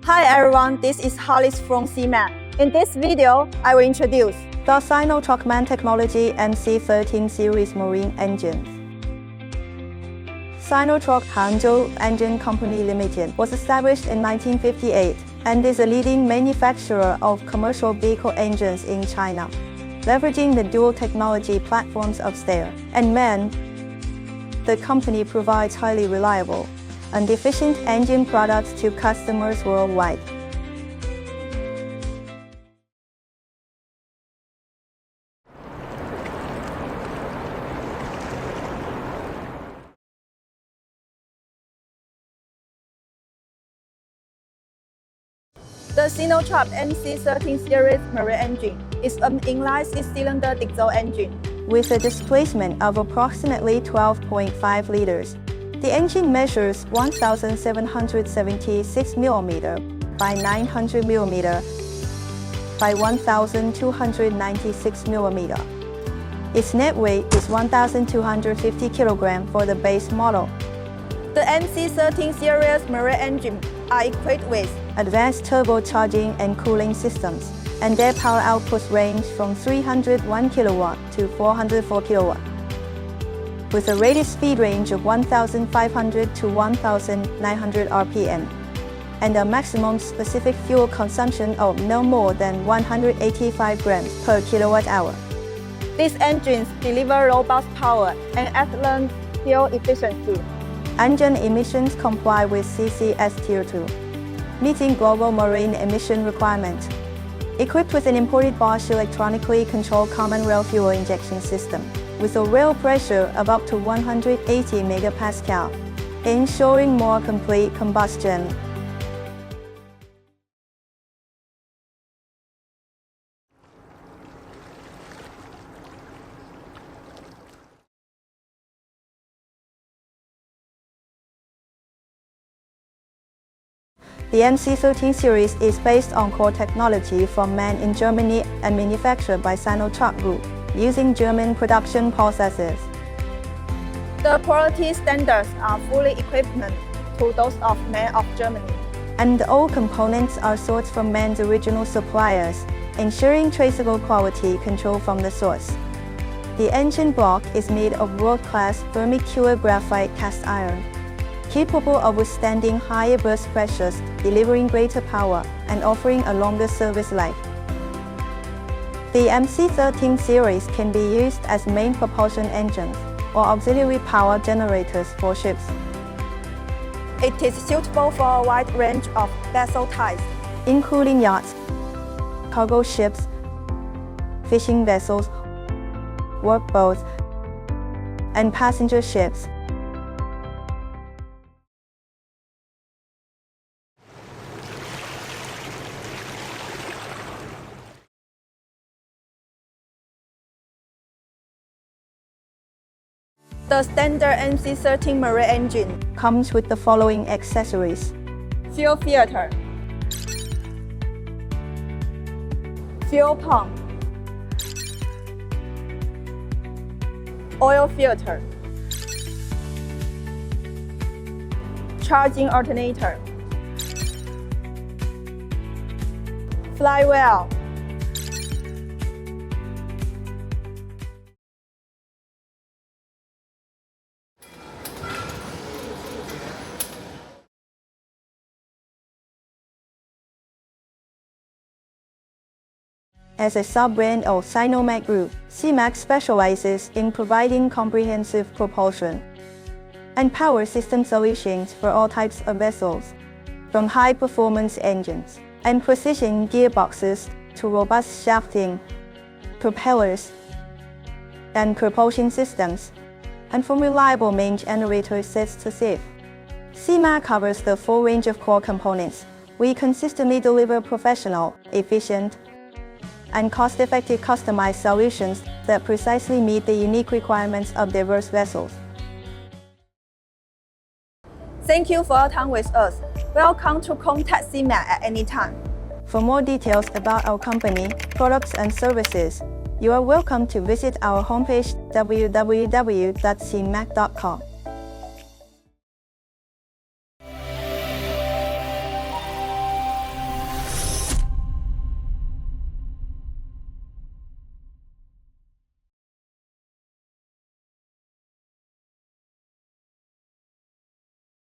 Hi everyone, this is Hollis from SeaMac. In this video, I will introduce the SINOTRUK MAN technology MC13 series marine engines. SINOTRUK Hangzhou Engine Co. Limited was established in 1958 and is a leading manufacturer of commercial vehicle engines in China. Leveraging the dual technology platforms of Steyr and MAN, the company provides highly reliable and efficient engine products to customers worldwide. The SINOTRUK MC13 series marine engine is an inline 6-cylinder diesel engine with a displacement of approximately 12.5 liters. The engine measures 1,776 mm by 900 mm by 1,296 mm. Its net weight is 1,250 kg for the base model. The MC13 series marine engines are equipped with advanced turbocharging and cooling systems, and their power outputs range from 301 kW to 404 kW. With a rated speed range of 1,500 to 1,900 RPM, and a maximum specific fuel consumption of no more than 185 grams per kilowatt-hour. These engines deliver robust power and excellent fuel efficiency. Engine emissions comply with CCS Tier II, meeting global marine emission requirements. Equipped with an imported Bosch electronically controlled common rail fuel injection system, with a rail pressure of up to 180 megapascal, ensuring more complete combustion. The MC13 series is based on core technology from MAN in Germany and manufactured by SINOTRUK Group, using German production processes. The quality standards are fully equivalent to those of MAN of Germany, and all components are sourced from MAN's original suppliers, ensuring traceable quality control from the source. The engine block is made of world-class vermicular graphite cast iron, capable of withstanding higher burst pressures, delivering greater power, and offering a longer service life. The MC13 series can be used as main propulsion engines or auxiliary power generators for ships. It is suitable for a wide range of vessel types, including yachts, cargo ships, fishing vessels, workboats, and passenger ships. The standard MC13 marine engine comes with the following accessories: fuel filter, fuel pump, oil filter, charging alternator, flywheel, As a sub-brand of SeaMac Group, SeaMac specializes in providing comprehensive propulsion and power system solutions for all types of vessels, from high-performance engines and precision gearboxes to robust shafting, propellers, and propulsion systems, and from reliable main generator sets to safe. SeaMac covers the full range of core components. We consistently deliver professional, efficient, and cost-effective customized solutions that precisely meet the unique requirements of diverse vessels. Thank you for your time with us. Welcome to contact SeaMac at any time. For more details about our company, products and services, you are welcome to visit our homepage www.seamac.com.